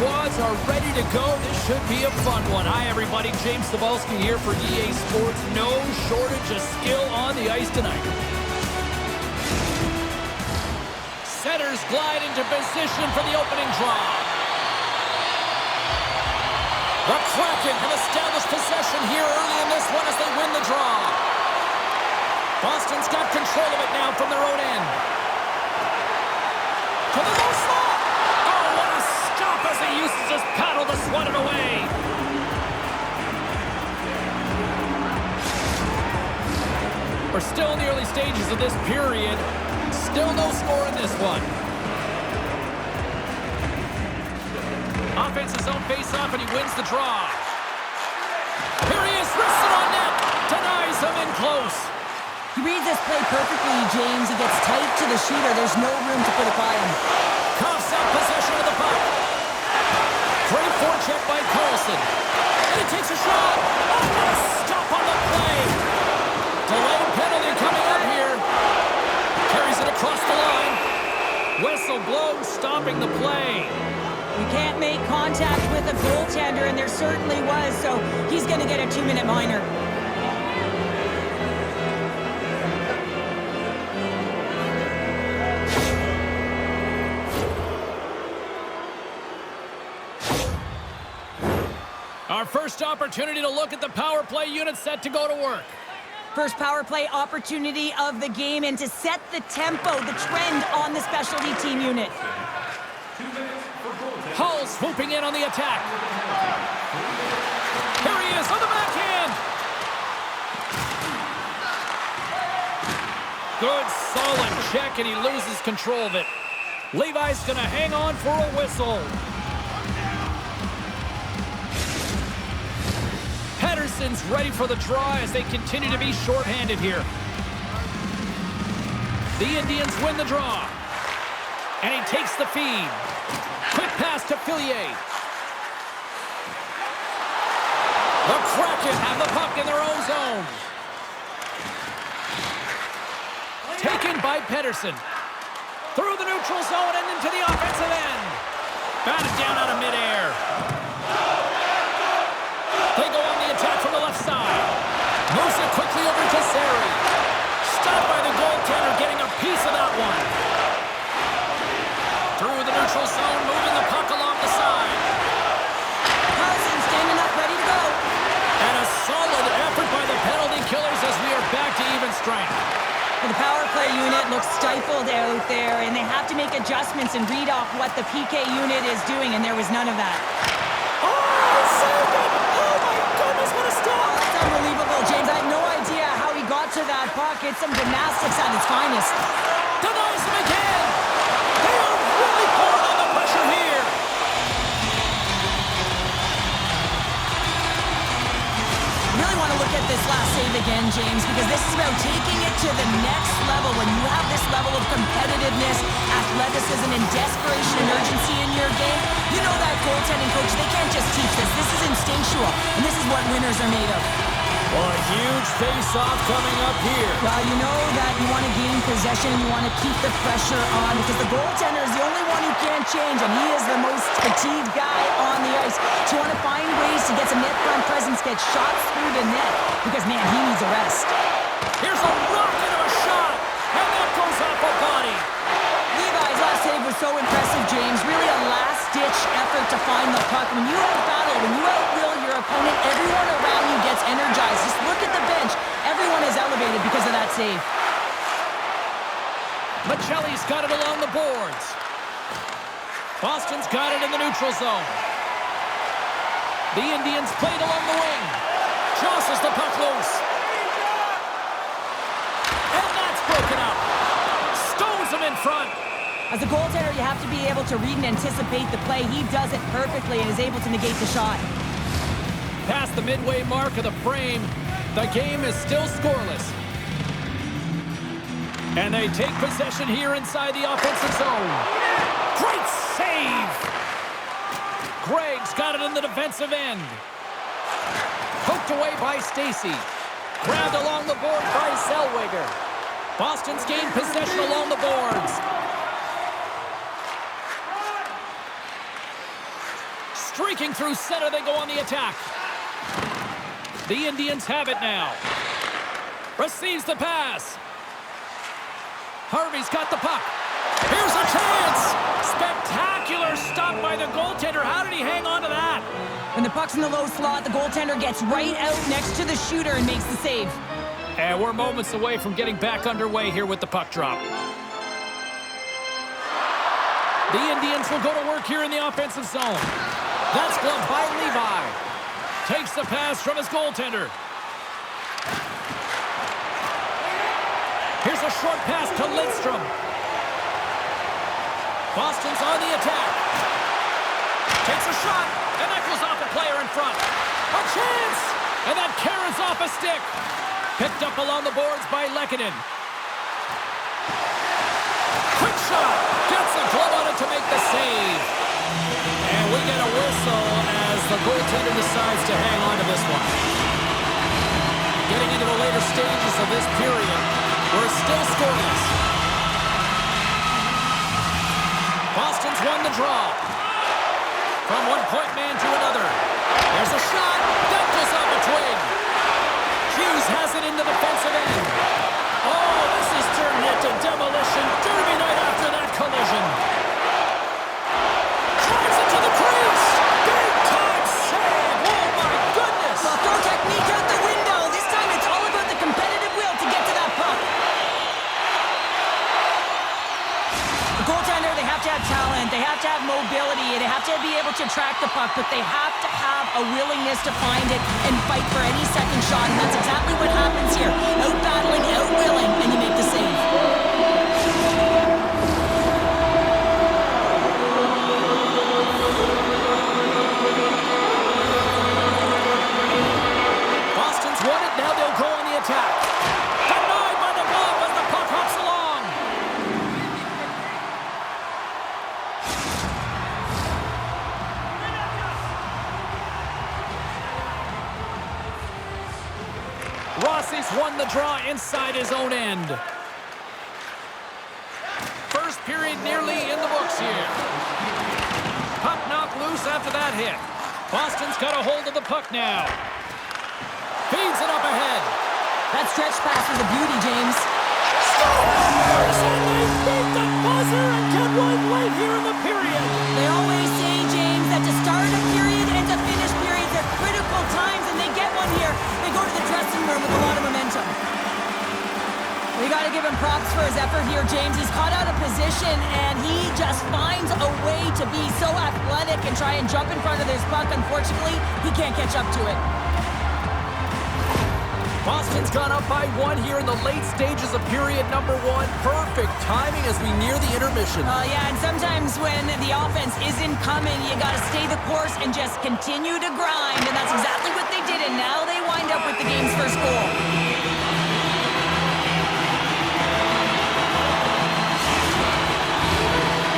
squads are ready to go. This should be a fun one. Hi, everybody. James Cebulski here for EA Sports. No shortage of skill on the ice tonight. Setters glide into position for the opening draw. The Kraken have established possession here early in this one as they win the draw. Boston's got control of it now from their own end. To the low slot. Oh, what a stop as he uses his paddle to swat it away. We're still in the early stages of this period. Still no score in this one. Offense his own face-off, and he wins the draw. Here he is, wristed on net. Denies him in close. He reads this play perfectly, James. He gets tight to the shooter. There's no room to put it by him. Coughs out possession of the puck. Great forecheck by Carlson. And he takes a shot. Oh, what a stop on the play. Delayed penalty coming up here. Carries it across the line. Whistle blows, stopping the play. You can't make contact with a goaltender, and there certainly was, so he's going to get a 2-minute minor. Our first opportunity to look at the power play unit set to go to work. First power play opportunity of the game, and to set the tempo, the trend on the specialty team unit. Hull swooping in on the attack. Here he is on the backhand. Good solid check, and he loses control of it. Levi's going to hang on for a whistle. Pedersen's ready for the draw as they continue to be shorthanded here. The Indians win the draw. And he takes the feed. Quick pass to Fillier. The Kraken have the puck in their own zone. Taken by Pedersen. Through the neutral zone and into the offensive end. Batted down out of midair. They go on the attack from the left side. Moves it quickly over to Sari. Stopped by the goaltender, getting a piece of that one. Through the neutral zone, moving the puck along the side. Carlson standing up, ready to go. And a solid effort by the penalty killers as we are back to even strength. Well, the power play unit looks stifled out there, and they have to make adjustments and read off what the PK unit is doing, and there was none of that. James, I have no idea how he got to that puck. It's some gymnastics at its finest. Denies him again. They are really pouring on the pressure here. Really want to look at this last save again, James, because this is about taking it to the next level. When you have this level of competitiveness, athleticism, and desperation and urgency in your game, you know that goaltending coach, they can't just teach this. This is instinctual, and this is what winners are made of. Well, a huge face-off coming up here. Well, you know that you want to gain possession and you want to keep the pressure on because the goaltender is the only one who can't change, and he is the most fatigued guy on the ice. So you want to find ways to get some net front presence, get shots through the net because, man, he needs a rest. Here's a rocket of a shot, and that goes off a body. Levi's last save was so impressive, James. Really a last-ditch effort to find the puck. When you out-battle, when you outwill your opponent, everyone around you gets energized. Just look at the bench. Everyone is elevated because of that save. Michelli's got it along the boards. Boston's got it in the neutral zone. The Indians played along the wing. Jostles the puck loose. And that's broken up. Stones him in front. As a goaltender, you have to be able to read and anticipate the play. He does it perfectly and is able to negate the shot. Past the midway mark of the frame, the game is still scoreless. And they take possession here inside the offensive zone. Great save! Gregg's got it in the defensive end. Poked away by Stacey. Grabbed along the board by Zellweger. Boston's gained possession along the boards. Streaking through center, they go on the attack. The Indians have it now. Receives the pass. Harvey's got the puck. Here's a chance! Spectacular stop by the goaltender. How did he hang on to that? When the puck's in the low slot, the goaltender gets right out next to the shooter and makes the save. And we're moments away from getting back underway here with the puck drop. The Indians will go to work here in the offensive zone. That's gloved by Levi. Takes the pass from his goaltender. Here's a short pass to Lidstrom. Boston's on the attack. Takes a shot, and that goes off a player in front. A chance! And that carries off a stick. Picked up along the boards by Lehkonen. Quick shot. Gets a glove on it to make the save. And we get a whistle as the goaltender decides to hang on to this one. Getting into the later stages of this period, we're still scoreless. Boston's won the draw. From one-point man to another. There's a shot. That goes off a twig. Hughes has it in the defensive end. Oh, this is turned into demolition derby night after that collision. Drives it to the crease. Big-time save. Oh, my goodness. Well, throw technique out the window. This time it's all about the competitive will to get to that puck. The goaltender, they have to have talent. They have to have mobility. They have to be able to track the puck, but they have to have a willingness to find it and fight for any second shot, and that's exactly what happens here. Out-battling, out-willing, and you make the save. Boston's won it. Now they'll go on the attack. Denied by the glove as the puck hops along. Rossi's won the draw inside his own end. First period nearly in the books here. Puck knocked loose after that hit. Boston's got a hold of the puck now. Feeds it up ahead. That stretch pass was a beauty, James. Scores! And they beat the buzzer and get one late here in the period. They always say, James, that to start a period and to finish periods are critical times, and they get one here. They go to the dressing room with a lot of momentum. We got to give him props for his effort here, James. He's caught out of position, and he just finds a way to be so athletic and try and jump in front of this puck. Unfortunately, he can't catch up to it. Boston's gone up by one here in the late stages of period number one. Perfect timing as we near the intermission. Yeah, and sometimes when the offense isn't coming, you got to stay the course and just continue to grind, and that's exactly what they did, and now they wind up with the game's first goal.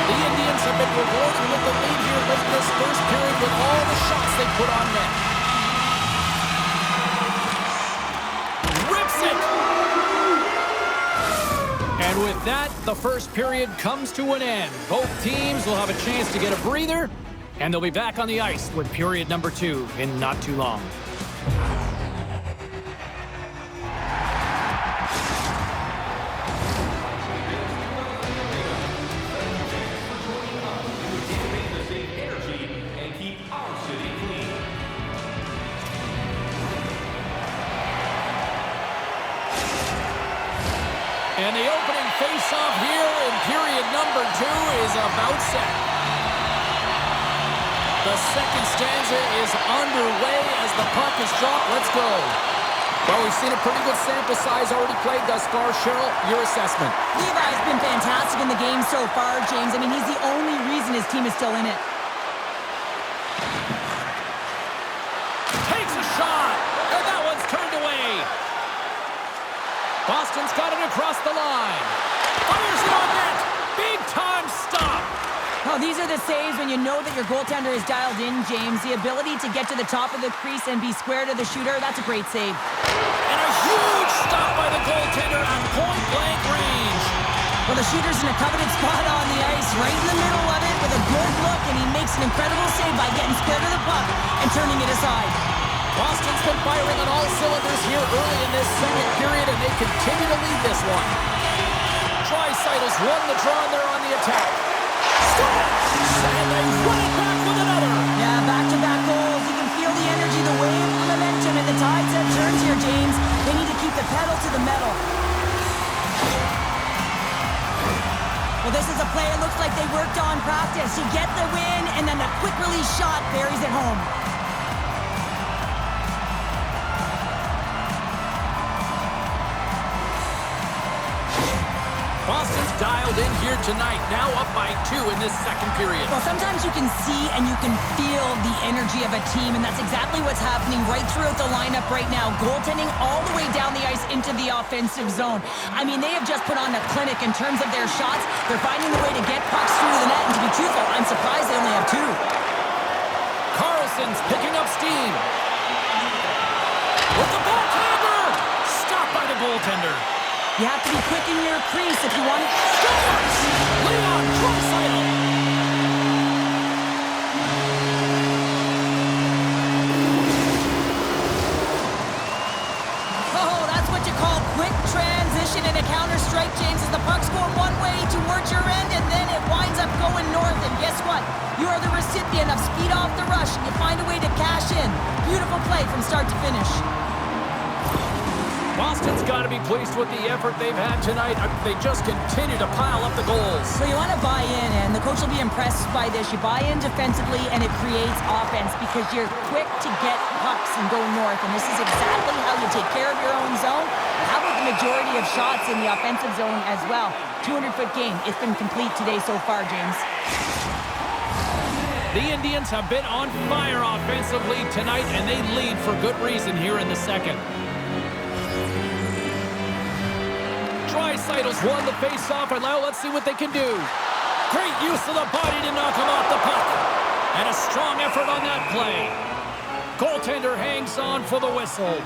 The Indians have been rewarded with the lead here late this first period with all the shots they put on net. And with that, the first period comes to an end. Both teams will have a chance to get a breather, and they'll be back on the ice with period number two in not too long. And the opening face-off here in period number two is about set. The second stanza is underway as the puck is dropped. Let's go. Well, we've seen a pretty good sample size already played thus far. Cheryl, your assessment. Levi's been fantastic in the game so far, James. I mean, he's the only reason his team is still in it. Takes a shot, and that one's turned away. Boston's got it across the line. Fires it on net. Big time stop. Oh, these are the saves when you know that your goaltender is dialed in, James. The ability to get to the top of the crease and be square to the shooter, that's a great save. And a huge stop by the goaltender at point-blank range. Well, the shooter's in a coveted spot on the ice, right in the middle of it with a good look, and he makes an incredible save by getting square to the puck and turning it aside. Boston's been firing on all cylinders here early in this second period, and they continue to lead this one. Draisaitl's won the draw, and they're on the attack. And they run it back with another. Yeah, back-to-back goals. You can feel the energy, the wave, the momentum, and the tides have turned here, James. They need to keep the pedal to the metal. Well, this is a play it looks like they worked on practice. You get the win, and then a quick release shot buries it home. Boston's dialed in here tonight, now up by 2 in this second period. Well, sometimes you can see and you can feel the energy of a team, and that's exactly what's happening right throughout the lineup right now. Goaltending all the way down the ice into the offensive zone. I mean, they have just put on a clinic in terms of their shots. They're finding a way to get pucks through the net, and to be truthful, I'm surprised they only have 2. Carlson's picking up steam. With the backhander! Stopped by the goaltender. You have to be quick in your crease if you want to... Scores! Leon Draisaitl! Oh, that's what you call quick transition in a counter-strike, James, as the puck's going one way towards your end, and then it winds up going north, and guess what? You are the recipient of speed off the rush, and you find a way to cash in. Beautiful play from start to finish. Boston's got to be pleased with the effort they've had tonight. They just continue to pile up the goals. So you want to buy in, and the coach will be impressed by this. You buy in defensively, and it creates offense because you're quick to get pucks and go north, and this is exactly how you take care of your own zone. How about the majority of shots in the offensive zone as well? 200-foot game. It's been complete today so far, James. The Indians have been on fire offensively tonight, and they lead for good reason here in the second. Draisaitl's won the face-off, and now let's see what they can do. Great use of the body to knock him off the puck. And a strong effort on that play. Goaltender hangs on for the whistle.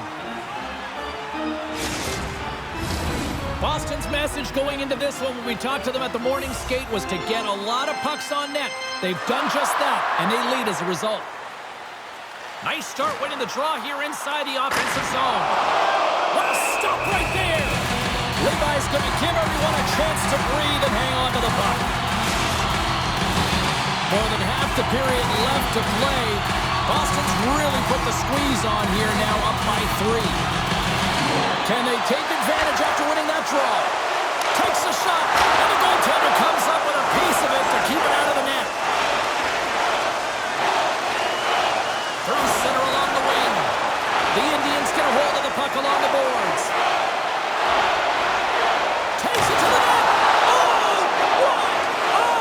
Boston's message going into this one when we talked to them at the morning skate was to get a lot of pucks on net. They've done just that, and they lead as a result. Nice start winning the draw here inside the offensive zone. What a stop right there! Levi's going to give everyone a chance to breathe and hang on to the puck. More than half the period left to play. Boston's really put the squeeze on here now, up by 3. Can they take advantage after winning that draw? Takes a shot, and the goaltender comes up with a piece of it to keep it out of the net. Through center along the wing. The Indians get a hold of the puck along the boards. Takes it to the net. Oh, what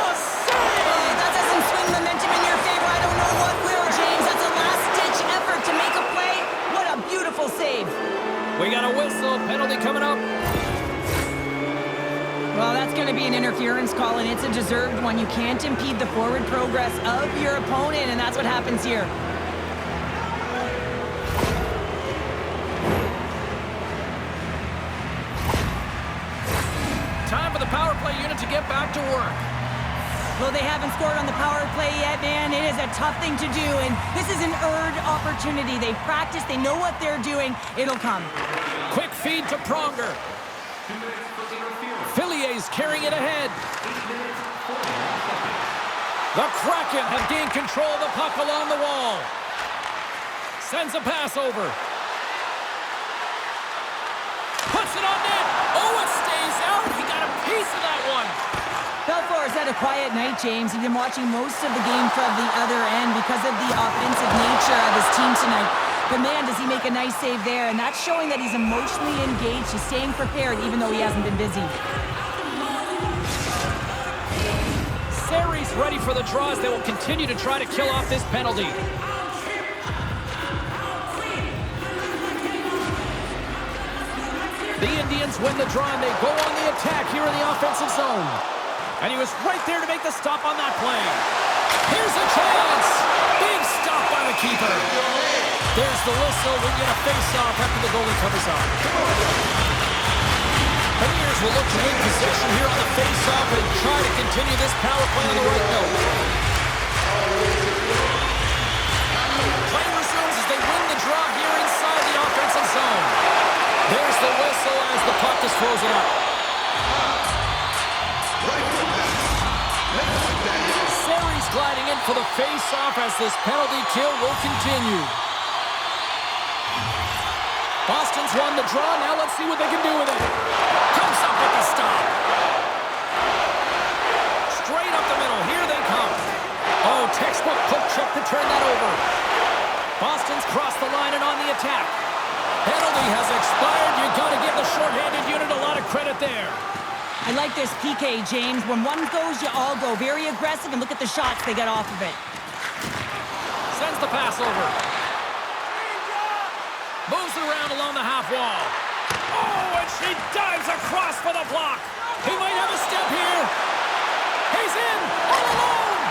a save! That doesn't swing momentum in your favor. I don't know what will, James. That's a last-ditch effort to make a play. What a beautiful save. We got a whistle. Penalty coming up. Well, that's going to be an interference call, and it's a deserved one. You can't impede the forward progress of your opponent, and that's what happens here. Time for the power play unit to get back to work. Well, they haven't scored on the power play yet, man. It is a tough thing to do, and this is an earned opportunity. They've practiced. They know what they're doing. It'll come. Quick feed to Pronger. Fillier's carrying it ahead. The Kraken have gained control of the puck along the wall. Sends a pass over. Puts it on net. Oh, it stays out. He got a piece of that one. Belfour's had a quiet night, James. He's been watching most of the game from the other end because of the offensive nature of his team tonight. But man, does he make a nice save there, and that's showing that he's emotionally engaged. He's staying prepared even though he hasn't been busy. Sari's ready for the draws. They will continue to try to kill off this penalty. The Indians win the draw, and they go on the attack here in the offensive zone. And he was right there to make the stop on that play. Here's a chance. Big stop by the keeper. There's the whistle. We get a face-off after the goalie covers up. Pioneers will look to win possession here on the face-off and try to continue this power play on the right note. Play resumes as they win the draw here inside the offensive zone. There's the whistle as the puck is frozen up. Sari's gliding in for the face-off as this penalty kill will continue. Boston's won the draw. Now let's see what they can do with it. Comes up with the stop. Straight up the middle. Here they come. Oh, textbook poke check to turn that over. Boston's crossed the line and on the attack. Penalty has expired. You got to give the shorthanded unit a lot of credit there. I like this PK, James. When one goes, you all go. Very aggressive, and look at the shots they get off of it. Sends the pass over. Moves it around along the half wall. Oh, and she dives across for the block. He might have a step here. He's in, all alone.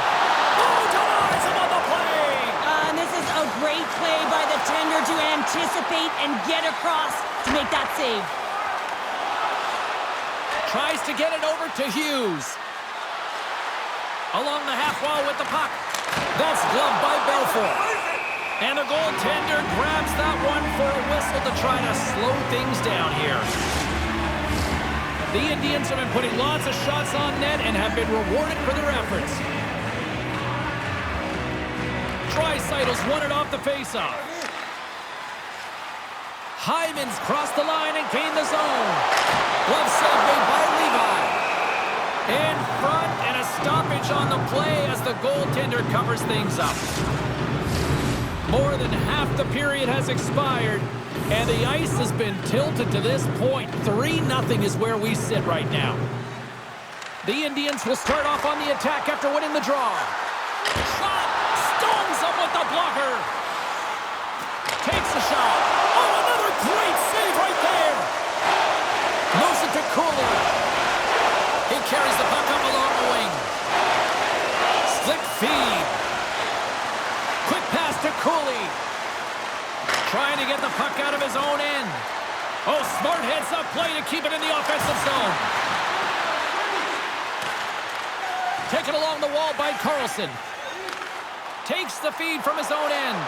Oh, denies him on the play. And this is a great play by the tender to anticipate and get across to make that save. Tries to get it over to Hughes. Along the half wall with the puck. That's gloved by Belfort. And the goaltender grabs that one for a whistle to try to slow things down here. The Indians have been putting lots of shots on net and have been rewarded for their efforts. Draisaitl's won it off the faceoff. Hyman's crossed the line and gained the zone. Glove save made by Levi. In front and a stoppage on the play as the goaltender covers things up. More than half the period has expired, and the ice has been tilted to this point. 3-0 is where we sit right now. The Indians will start off on the attack after winning the draw. Shot! Stones up with the blocker! Takes a shot. Oh, another great save right there! Moves it to Cooley. He carries the puck up along the wing. Slick feed. Quick pass to Cooley. Trying to get the puck out of his own end. Oh, smart heads-up play to keep it in the offensive zone. Taken along the wall by Carlson. Takes the feed from his own end.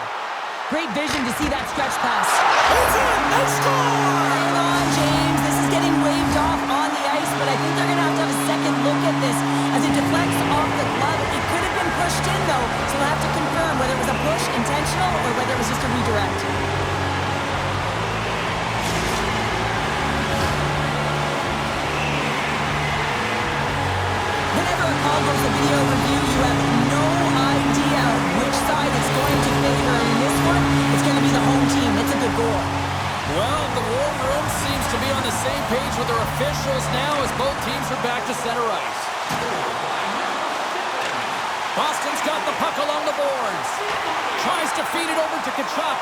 Great vision to see that stretch pass. It's in! They score! Hang on, James. This is getting waved off on the ice, but I think they're going to have a second look at this as it deflects off the glove. It could have been pushed in, though, so we'll have to confirm whether it was a push intentional or whether it was just a redirect. Whenever a call goes to video review, you have no idea which side it's going to favor. In this one, it's going to be the home team. It's a good goal. Well, the war room seems to be on the same page with their officials now as both teams are back to center ice. Boston's got the puck along the boards. Tries to feed it over to Tkachuk.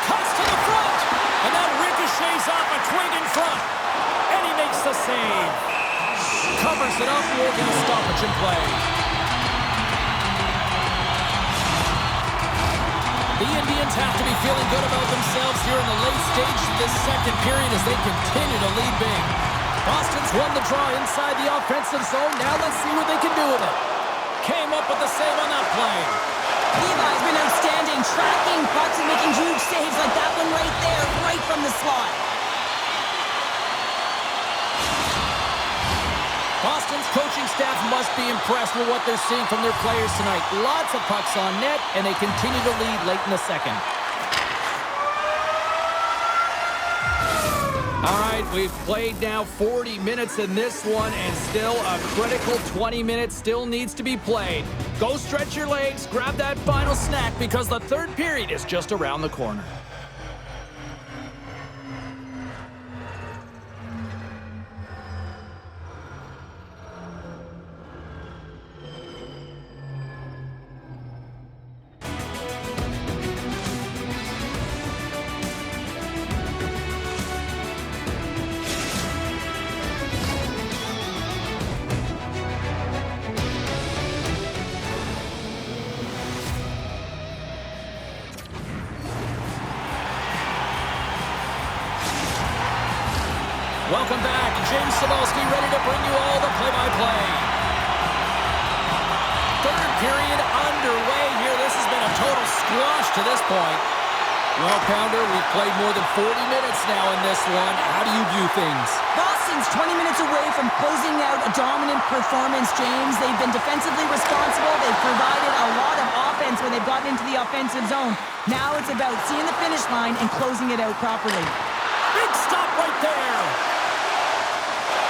Cuts to the front. And that ricochets off a twig in front. And he makes the save. Covers it up, will get a stoppage in play. The Indians have to be feeling good about themselves here in the late stages of this second period as they continue to lead big. Boston's won the draw inside the offensive zone. Now let's see what they can do with it. Came up with the save on that play. Levi's been outstanding, tracking pucks and making huge saves like that one right there, right from the slot. Boston's coaching staff must be impressed with what they're seeing from their players tonight. Lots of pucks on net, and they continue to lead late in the second. All right, we've played now 40 minutes in this one, and still a critical 20 minutes still needs to be played. Go stretch your legs, grab that final snack, because the third period is just around the corner. Welcome back. James Cebulski ready to bring you all the play-by-play. Third period underway here. This has been a total squash to this point. Well, Pounder, we've played more than 40 minutes now in this one. How do you view things? Boston's 20 minutes away from closing out a dominant performance, James. They've been defensively responsible. They've provided a lot of offense when they've gotten into the offensive zone. Now it's about seeing the finish line and closing it out properly. Big stop right there.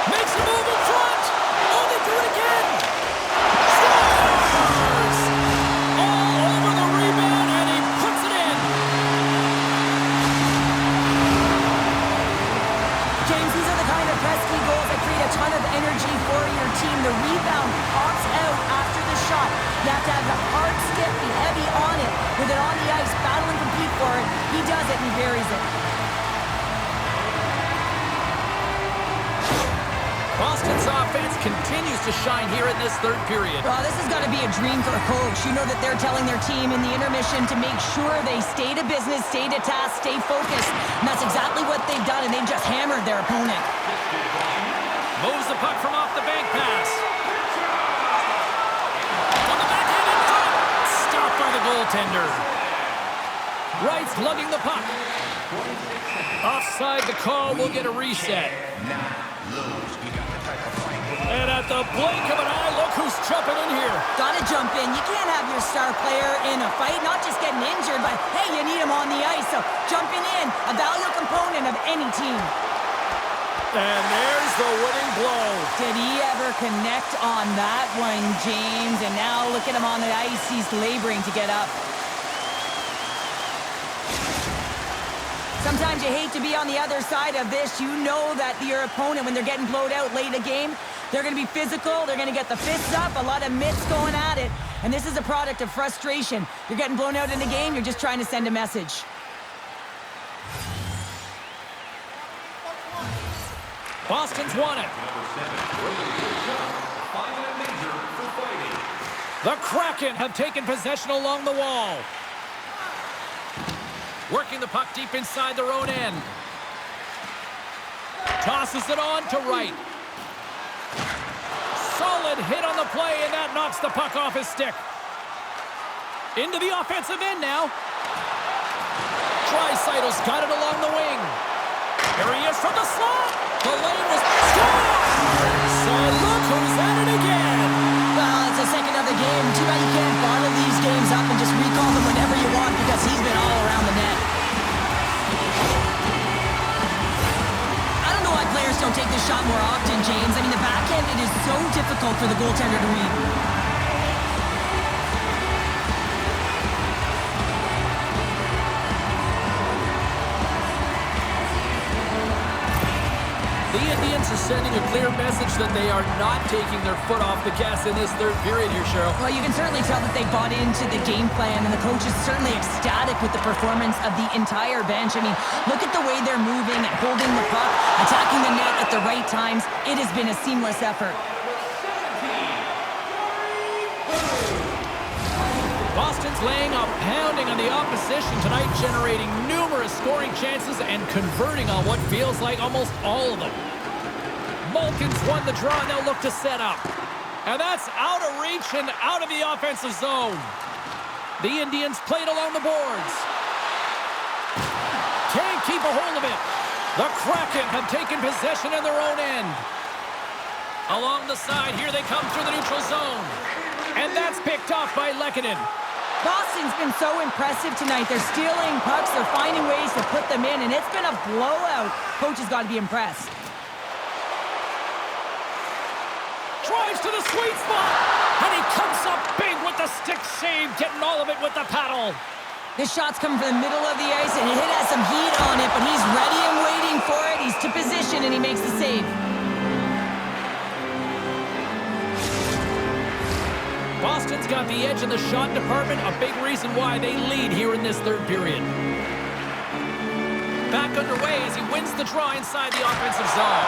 Makes a move in front. Oh, they do it again. Scores! All over the rebound, and he puts it in. James, these are the kind of pesky goals that create a ton of energy for your team. The rebound pops out after the shot. You have to have the hard stick, be heavy on it. With it on the ice, battle and compete for it. He does it and he buries it. Boston's offense continues to shine here in this third period. Well, this has got to be a dream for a coach. You know that they're telling their team in the intermission to make sure they stay to business, stay to task, stay focused. And that's exactly what they've done, and they've just hammered their opponent. Moves the puck from off the bank pass. On the backhand in front. Stopped by the goaltender. Wright's lugging the puck. Offside the call. We'll get a reset. And at the blink of an eye, look who's jumping in here. Gotta jump in. You can't have your star player in a fight, not just getting injured, but hey, you need him on the ice. So jumping in, a valuable component of any team. And there's the winning blow. Did he ever connect on that one, James? And now look at him on the ice. He's laboring to get up. Sometimes you hate to be on the other side of this. You know that your opponent, when they're getting blowed out late in the game, they're going to be physical. They're going to get the fists up, a lot of mitts going at it. And this is a product of frustration. You're getting blown out in the game. You're just trying to send a message. Boston's won it. The Kraken have taken possession along the wall. Working the puck deep inside their own end. Tosses it on to Wright. Solid hit on the play, and that knocks the puck off his stick. Into the offensive end now. Draisaitl's got it along the wing. Here he is from the slot. The lane was scores! So look who's at it again. Well, it's the second of the game. Too bad you can't bottle these games up and just recall them whenever you want, because he's been all around the net. I don't know why players don't take this shot more often, James. I mean, the backhand, it is so difficult for the goaltender to read. The Indians are sending a clear message that they are not taking their foot off the gas in this third period here, Cheryl. Well, you can certainly tell that they bought into the game plan, and the coach is certainly ecstatic with the performance of the entire bench. I mean, look at the way they're moving and holding the puck, attacking the net at the right times. It has been a seamless effort. Boston's laying a pounding on the opposition tonight, generating numerous scoring chances and converting on what feels like almost all of them. Malkin's won the draw, and they'll look to set up. And that's out of reach and out of the offensive zone. The Indians played along the boards. Can't keep a hold of it. The Kraken have taken possession in their own end. Along the side, here they come through the neutral zone. And that's picked off by Lehkonen. Boston's been so impressive tonight. They're stealing pucks. They're finding ways to put them in, and it's been a blowout. Coach has got to be impressed. Drives to the sweet spot, and he comes up big with the stick save, getting all of it with the paddle. This shot's coming from the middle of the ice, and it has some heat on it, but he's ready and waiting for it. He's to position, and he makes the save. Boston's got the edge in the shot department, a big reason why they lead here in this third period. Back underway as he wins the draw inside the offensive zone.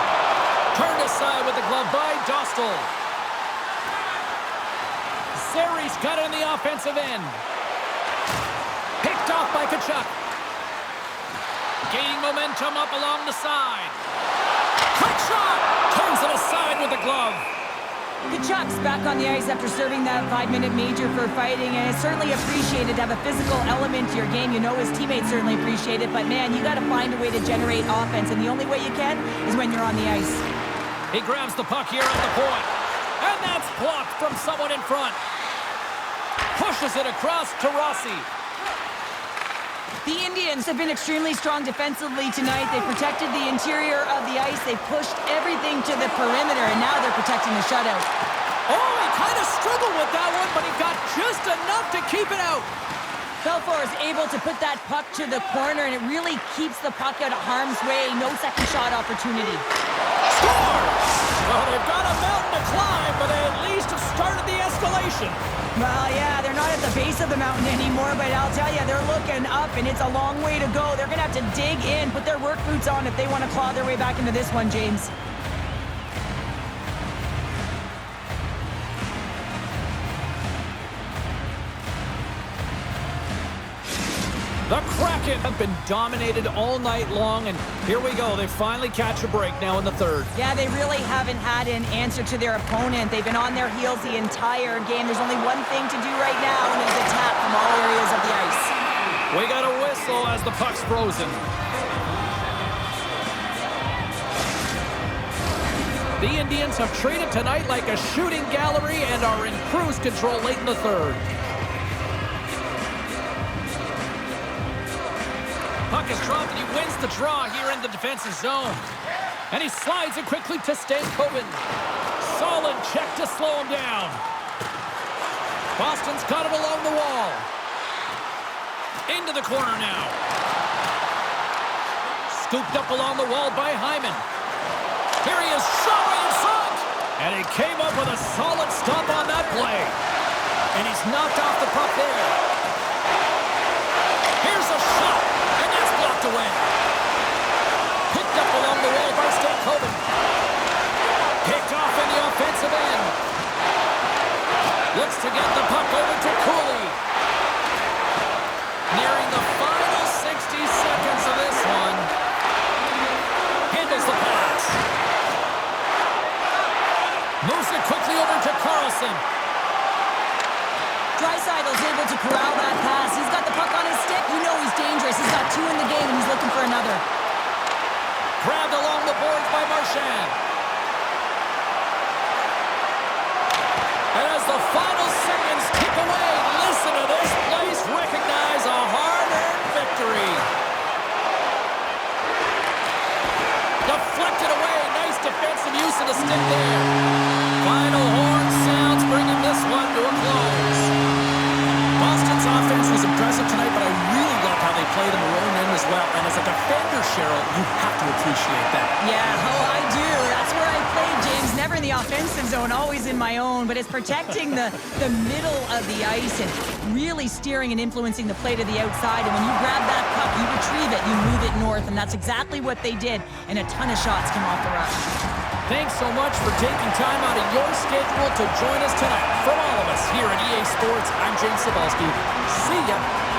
Turned aside with the glove by Dostal. Zeri's got it on the offensive end. Picked off by Tkachuk. Gaining momentum up along the side. Quick shot! Turns it aside with the glove. Kachuk's back on the ice after serving that 5-minute major for fighting, and it's certainly appreciated to have a physical element to your game. You know his teammates certainly appreciate it, but man, you got to find a way to generate offense, and the only way you can is when you're on the ice. He grabs the puck here at the point, and that's blocked from someone in front. Pushes it across to Rossi. The Indians have been extremely strong defensively tonight. They protected the interior of the ice. They pushed everything to the perimeter, and now they're protecting the shutout. Oh, he kind of struggled with that one, but he got just enough to keep it out. Belfour is able to put that puck to the corner, and it really keeps the puck out of harm's way. No second shot opportunity. Score! Well, they've got a mountain to climb, but they at least have started the escalation. Well, yeah, they're not at the base of the mountain anymore, but I'll tell you, they're looking up, and it's a long way to go. They're going to have to dig in, put their work boots on if they want to claw their way back into this one, James. The Kraken have been dominated all night long, and here we go. They finally catch a break now in the third. Yeah, they really haven't had an answer to their opponent. They've been on their heels the entire game. There's only one thing to do right now, and it's attack from all areas of the ice. We got a whistle as the puck's frozen. The Indians have treated tonight like a shooting gallery and are in cruise control late in the third. Puck is dropped, and he wins the draw here in the defensive zone. And he slides it quickly to Stankoven. Solid check to slow him down. Boston's got it along the wall. Into the corner now. Scooped up along the wall by Hyman. Here he is, shot right in front. And he came up with a solid stop on that play. And he's knocked off the puck there. Here's a shot. Away. Picked up along the wall by Stankoven. Picked off in the offensive end. Looks to get the puck over to Cooley. Nearing the final 60 seconds of this one. Handles the pass. Moves it quickly over to Carlson. Dreisaitl's able to corral that pass. He's got the puck on his stick. You know he's dangerous. He's got 2 in the game, and he's looking for another. Grabbed along the boards by Marchand. And as the final seconds tick away, listen to this place recognize a hard-earned victory. Deflected away. Nice defensive use of the stick there. Final horn sounds, bringing this one to a close. Boston's offense was impressive tonight, but I really love how they played in their own end as well. And as a defender, Cheryl, you have to appreciate that. Yeah, oh, I do. That's where I played, James. Never in the offensive zone, always in my own. But it's protecting the middle of the ice and really steering and influencing the play to the outside. And when you grab that puck, you retrieve it, you move it north. And that's exactly what they did. And a ton of shots came off the rush. Thanks so much for taking time out of your schedule to join us tonight. From all of us here at EA Sports, I'm James Cebulski. See ya.